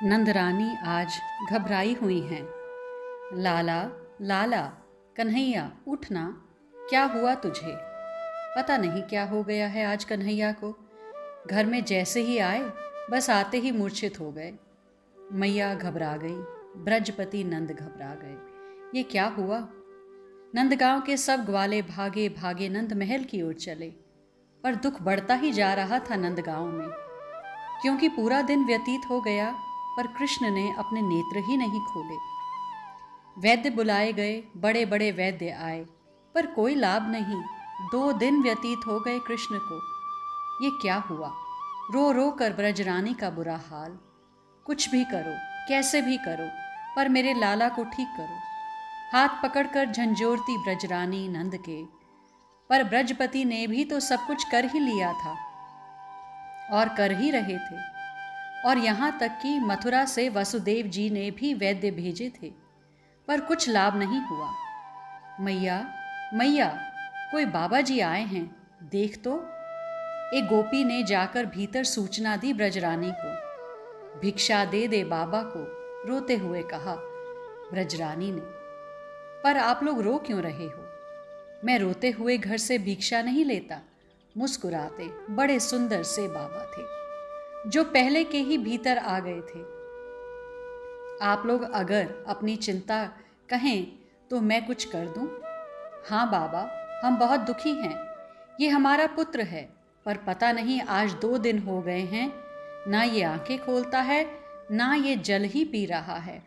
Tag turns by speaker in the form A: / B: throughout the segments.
A: नंदरानी आज घबराई हुई हैं। लाला, लाला, कन्हैया उठना, क्या हुआ तुझे? पता नहीं क्या हो गया है आज कन्हैया को। घर में जैसे ही आए बस आते ही मूर्छित हो गए। मैया घबरा गई, ब्रजपति नंद घबरा गए। ये क्या हुआ? नंदगांव के सब ग्वाले भागे भागे नंद महल की ओर चले, पर दुख बढ़ता ही जा रहा था नंदगांव में, क्योंकि पूरा दिन व्यतीत हो गया पर कृष्ण ने अपने नेत्र ही नहीं खोले। वैद्य बुलाए गए, बड़े बड़े वैद्य आए, पर कोई लाभ नहीं। 2 दिन व्यतीत हो गए कृष्ण को। ये क्या हुआ? रो रो कर ब्रजरानी का बुरा हाल। कुछ भी करो, कैसे भी करो, पर मेरे लाला को ठीक करो। हाथ पकड़कर झंझोरती ब्रजरानी नंद के, पर ब्रजपति ने भी तो सब कुछ कर ही लिया था और कर ही रहे थे। और यहाँ तक कि मथुरा से वसुदेव जी ने भी वैद्य भेजे थे, पर कुछ लाभ नहीं हुआ। मैया, मैया, कोई बाबा जी आए हैं, देख तो। एक गोपी ने जाकर भीतर सूचना दी ब्रजरानी को। भिक्षा दे दे बाबा को, रोते हुए कहा ब्रजरानी ने। पर आप लोग रो क्यों रहे हो? मैं रोते हुए घर से भिक्षा नहीं लेता। मुस्कुराते बड़े सुंदर से बाबा थे, जो पहले के ही भीतर आ गए थे। आप लोग अगर अपनी चिंता कहें तो मैं कुछ कर दूं? हाँ बाबा, हम बहुत दुखी हैं। ये हमारा पुत्र है, पर पता नहीं आज 2 दिन हो गए हैं, ना ये आंखें खोलता है, ना ये जल ही पी रहा है।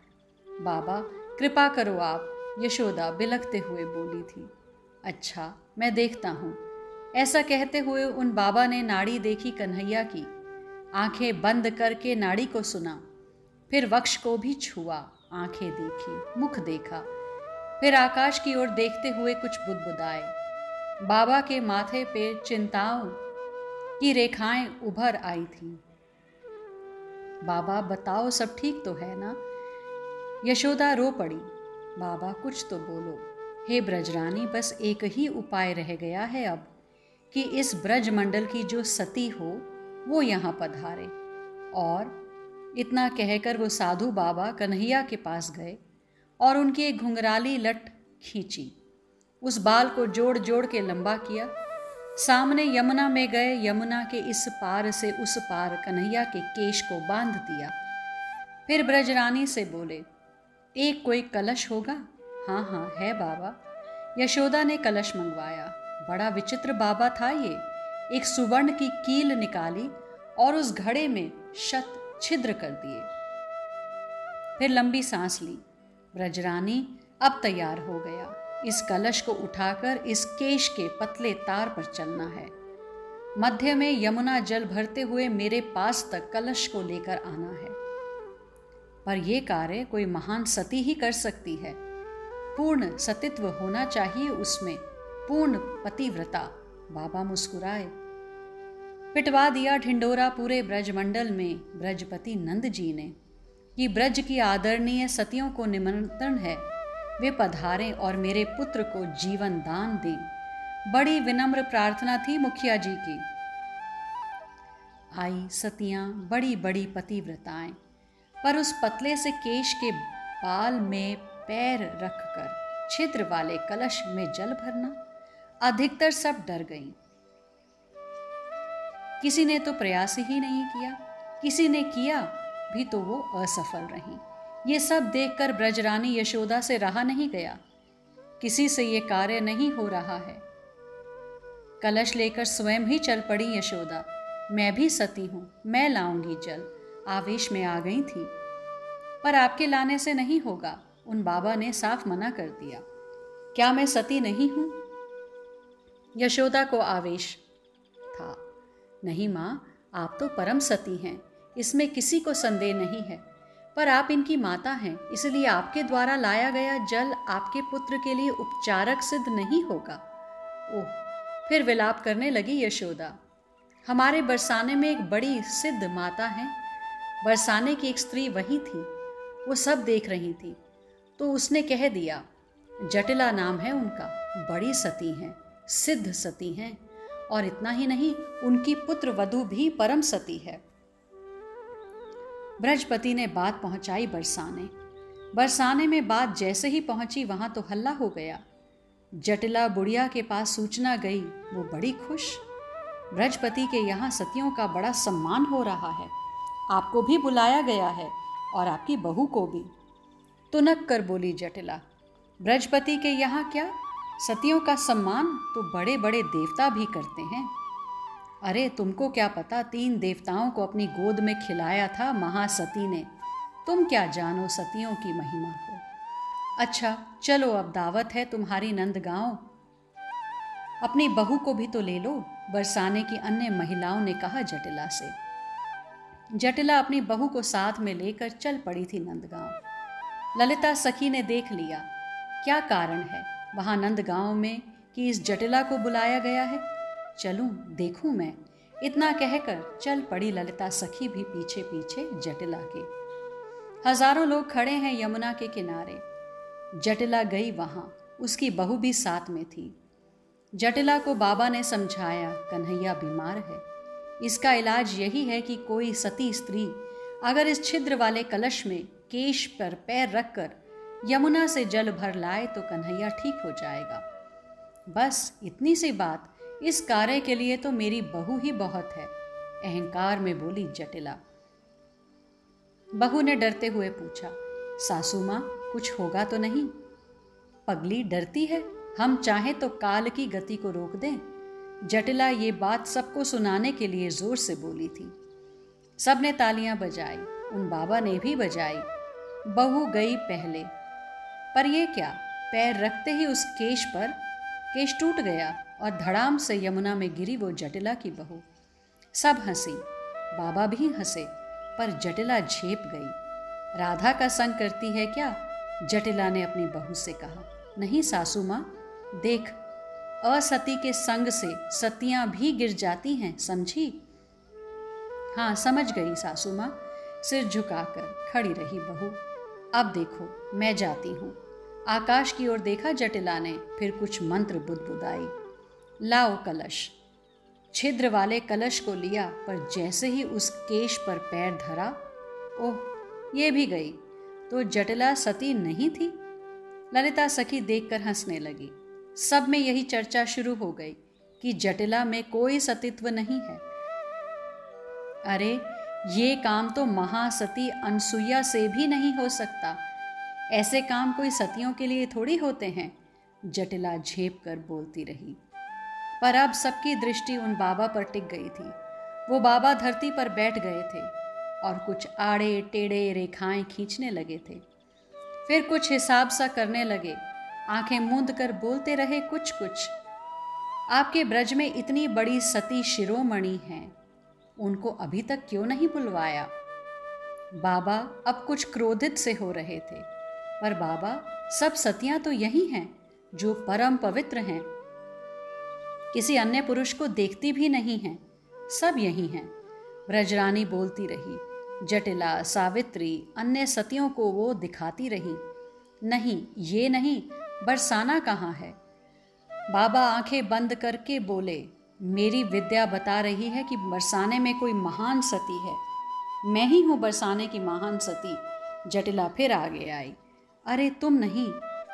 A: बाबा, कृपा करो आप, यशोदा बिलखते हुए बोली थी। अच्छा, मैं देखता हूँ। ऐसा कहते हुए उन बाबा ने नाड़ी देखी कन्हैया की। आंखें बंद करके नाड़ी को सुना, फिर वक्ष को भी छुआ, आंखें देखी, मुख देखा, फिर आकाश की ओर देखते हुए कुछ बुदबुदाए। बाबा के माथे पे चिंताओं की रेखाएं उभर आई थीं। बाबा बताओ, सब ठीक तो है ना? यशोदा रो पड़ी। बाबा कुछ तो बोलो। हे ब्रजरानी, बस एक ही उपाय रह गया है अब, कि इस ब्रज मंडल की जो सती हो वो यहाँ पधारे। और इतना कहकर वो साधु बाबा कन्हैया के पास गए और उनकी एक घुंघराली लट खींची, उस बाल को जोड़ जोड़ के लंबा किया। सामने यमुना में गए, यमुना के इस पार से उस पार कन्हैया के केश को बांध दिया। फिर ब्रजरानी से बोले, एक कोई कलश होगा? हाँ हाँ है बाबा। यशोदा ने कलश मंगवाया। बड़ा विचित्र बाबा था ये। एक सुवर्ण की कील निकाली और उस घड़े में शत छिद्र कर दिए। फिर लंबी सांस ली। ब्रजरानी, अब तैयार हो गया। इस कलश को उठाकर इस केश के पतले तार पर चलना है। मध्य में यमुना जल भरते हुए मेरे पास तक कलश को लेकर आना है। पर यह कार्य कोई महान सती ही कर सकती है। पूर्ण सतित्व होना चाहिए उसमें, पूर्ण पतिव्रता। बाबा मुस्कुराए। पिटवा दिया ढिंडोरा पूरे ब्रजमंडल में ब्रजपति नंद जी ने, कि ब्रज की आदरणीय सतियों को निमंत्रण है, वे पधारें और मेरे पुत्र को जीवन दान दें। बड़ी विनम्र प्रार्थना थी मुखिया जी की। आई सतियां, बड़ी बड़ी पतिव्रताएं, पर उस पतले से केश के बाल में पैर रखकर छिद्र वाले कलश में जल भरना, अधिकतर सब डर गईं। किसी ने तो प्रयास ही नहीं किया, किसी ने किया भी तो वो असफल रही। ये सब देखकर ब्रजरानी यशोदा से रहा नहीं गया। किसी से ये कार्य नहीं हो रहा है। कलश लेकर स्वयं ही चल पड़ी यशोदा। मैं भी सती हूं, मैं लाऊंगी जल, आवेश में आ गई थी। पर आपके लाने से नहीं होगा, उन बाबा ने साफ मना कर दिया। क्या मैं सती नहीं हूं? यशोदा को आवेश था। नहीं माँ, आप तो परम सती हैं, इसमें किसी को संदेह नहीं है। पर आप इनकी माता हैं, इसलिए आपके द्वारा लाया गया जल आपके पुत्र के लिए उपचारक सिद्ध नहीं होगा। ओह, फिर विलाप करने लगी यशोदा। हमारे बरसाने में एक बड़ी सिद्ध माता हैं। बरसाने की एक स्त्री वही थी, वो सब देख रही थी, तो उसने कह दिया, जटिला नाम है उनका, बड़ी सती हैं, सिद्ध सती हैं। और इतना ही नहीं, उनकी पुत्र वधु भी परम सती है। ब्रजपति ने बात पहुंचाई बरसाने। बरसाने में बात जैसे ही पहुंची वहां तो हल्ला हो गया। जटिला बुढ़िया के पास सूचना गई, वो बड़ी खुश। ब्रजपति के यहाँ सतियों का बड़ा सम्मान हो रहा है, आपको भी बुलाया गया है और आपकी बहू को भी। तुनक कर बोली जटिला, ब्रजपति के यहाँ क्या, सतियों का सम्मान तो बड़े बड़े देवता भी करते हैं। अरे तुमको क्या पता, 3 देवताओं को अपनी गोद में खिलाया था महासती ने, तुम क्या जानो सतियों की महिमा को। अच्छा चलो, अब दावत है तुम्हारी नंदगांव, अपनी बहू को भी तो ले लो, बरसाने की अन्य महिलाओं ने कहा जटिला से। जटिला अपनी बहू को साथ में लेकर चल पड़ी थी नंदगांव। ललिता सखी ने देख लिया, क्या कारण है वहां नंदगांव में कि इस जटिला को बुलाया गया है, चलूं देखूं मैं। इतना कहकर चल पड़ी ललिता सखी भी पीछे पीछे जटिला के। हजारों लोग खड़े हैं यमुना के किनारे। जटिला गई वहां, उसकी बहू भी साथ में थी। जटिला को बाबा ने समझाया, कन्हैया बीमार है, इसका इलाज यही है कि कोई सती स्त्री अगर इस छिद्र वाले कलश में केश पर पैर रखकर यमुना से जल भर लाए तो कन्हैया ठीक हो जाएगा। बस इतनी सी बात, इस कार्य के लिए तो मेरी बहू ही बहुत है, अहंकार में बोली जटिला। बहू ने डरते हुए पूछा, सासू माँ कुछ होगा तो नहीं? पगली डरती है, हम चाहें तो काल की गति को रोक दें। जटिला ये बात सबको सुनाने के लिए जोर से बोली थी। सबने तालियां बजाई, उन बाबा ने भी बजाई। बहू गई पहले, पर ये क्या, पैर रखते ही उस केश टूट गया और धड़ाम से यमुना में गिरी वो जटिला की बहू। सब हंसी, बाबा भी हंसे, पर जटिला झेप गई। राधा का संग करती है क्या? जटिला ने अपनी बहू से कहा। नहीं सासू माँ, देख, असती के संग से सतियां भी गिर जाती हैं, समझी? हाँ समझ गई सासू माँ, सिर झुकाकर खड़ी रही बहू। अब देखो मैं जाती हूँ। आकाश की ओर देखा जटिला ने, फिर कुछ मंत्र बुदबुदाई। लाओ कलश। छिद्र वाले कलश को लिया, पर जैसे ही उस केश पर पैर धरा, ओह ये भी गई, तो जटिला सती नहीं थी। ललिता सखी देखकर हंसने लगी। सब में यही चर्चा शुरू हो गई कि जटिला में कोई सतीत्व नहीं है। अरे ये काम तो महासती अनसुईया से भी नहीं हो सकता, ऐसे काम कोई सतियों के लिए थोड़ी होते हैं। जटिला झेप कर बोलती रही, पर अब सबकी दृष्टि उन बाबा पर टिक गई थी। वो बाबा धरती पर बैठ गए थे और कुछ आड़े टेढ़े रेखाएं खींचने लगे थे। फिर कुछ हिसाब सा करने लगे, आंखें मूंद कर बोलते रहे कुछ कुछ। आपके ब्रज में इतनी बड़ी सती शिरोमणि हैं, उनको अभी तक क्यों नहीं बुलवाया? बाबा अब कुछ क्रोधित से हो रहे थे, पर बाबा सब सतियां तो यही हैं जो परम पवित्र हैं, किसी अन्य पुरुष को देखती भी नहीं हैं, सब यही हैं। ब्रजरानी बोलती रही, जटिला, सावित्री, अन्य सतियों को वो दिखाती रही। नहीं, ये नहीं, बरसाना कहाँ है? बाबा आंखें बंद करके बोले, मेरी विद्या बता रही है कि बरसाने में कोई महान सती है, मैं ही हूँ बरसाने की महान सती। जटिला फिर आगे आई। अरे तुम नहीं,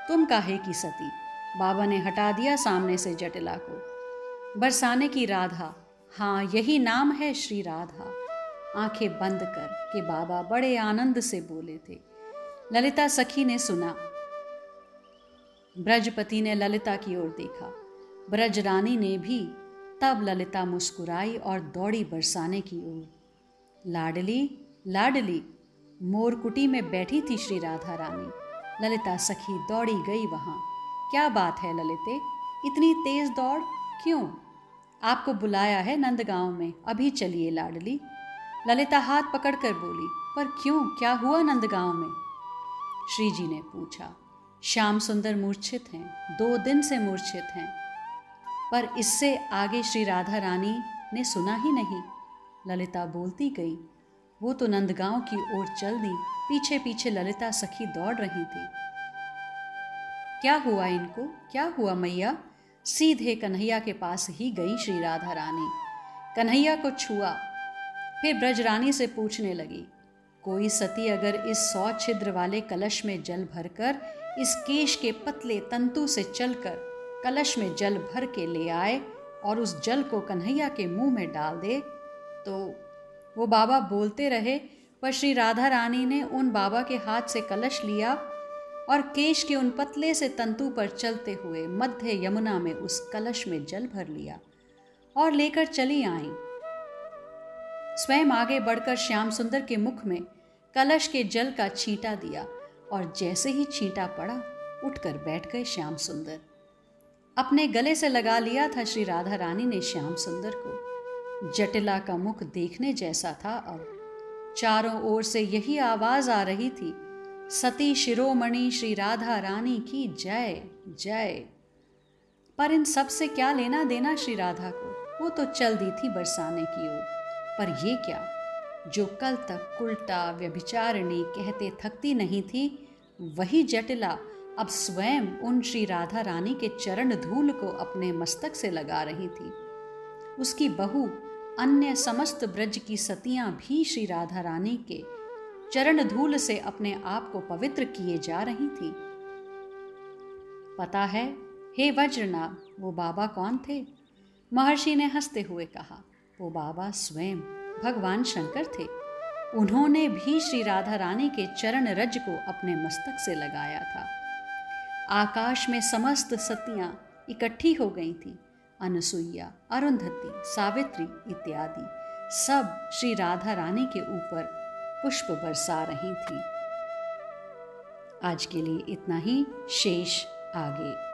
A: तुम काहे की सती? बाबा ने हटा दिया सामने से जटिला को। बरसाने की राधा, हाँ यही नाम है, श्री राधा। आंखें बंद कर के बाबा बड़े आनंद से बोले थे। ललिता सखी ने सुना। ब्रजपति ने ललिता की ओर देखा, ब्रजरानी ने भी। तब ललिता मुस्कुराई और दौड़ी बरसाने की ओर। लाडली लाडली, मोरकुटी में बैठी थी श्री राधा रानी। ललिता सखी दौड़ी गई वहां। क्या बात है ललिते, इतनी तेज दौड़ क्यों? आपको बुलाया है नंदगांव में, अभी चलिए लाडली। ललिता हाथ पकड़कर बोली, पर क्यों, क्या हुआ नंदगांव में? श्री जी ने पूछा। श्याम सुंदर मूर्छित हैं, 2 दिन से मूर्छित हैं। पर इससे आगे श्री राधा रानी ने सुना ही नहीं। ललिता बोलती गई। वो तो नंदगांव की ओर चल दी, पीछे पीछे ललिता सखी दौड़ रही थी। क्या हुआ इनको, क्या हुआ मैया? सीधे कन्हैया के पास ही गई श्री राधा रानी। कन्हैया को छुआ, फिर ब्रजरानी से पूछने लगी, कोई सती अगर इस 100 छिद्र वाले कलश में जल भरकर इस केश के पतले तंतु से चलकर कलश में जल भर के ले आए और उस जल को कन्हैया के मुंह में डाल दे तो वो बाबा बोलते रहे, पर श्री राधा रानी ने उन बाबा के हाथ से कलश लिया और केश के उन पतले से तंतु पर चलते हुए मध्य यमुना में उस कलश में जल भर लिया और लेकर चली आईं। स्वयं आगे बढ़कर श्याम सुंदर के मुख में कलश के जल का छींटा दिया और जैसे ही छींटा पड़ा उठकर बैठ गए श्याम सुंदर। अपने गले से लगा लिया था श्री राधा रानी ने श्याम सुंदर को। जटिला का मुख देखने जैसा था। अब चारों ओर से यही आवाज आ रही थी, सती शिरोमणि श्री राधा रानी की जय जय। पर इन सब से क्या लेना देना श्री राधा को, वो तो चल दी थी बरसाने की ओर। पर ये क्या, जो कल तक उल्टा व्यभिचारिणी कहते थकती नहीं थी, वही जटिला अब स्वयं उन श्री राधा रानी के चरण धूल को अपने मस्तक से लगा रही थी। उसकी बहू अन्य समस्त ब्रज की सतियां भी श्री राधा रानी के चरण धूल से अपने आप को पवित्र किए जा रही थी। पता है हे वज्रनाभ, वो बाबा कौन थे? महर्षि ने हंसते हुए कहा, वो बाबा स्वयं भगवान शंकर थे। उन्होंने भी श्री राधा रानी के चरण रज को अपने मस्तक से लगाया था। आकाश में समस्त सतियां इकट्ठी हो गई थी। अनसुईया, अरुंधति, सावित्री इत्यादि सब श्री राधा रानी के ऊपर पुष्प बरसा रही थी। आज के लिए इतना ही, शेष आगे।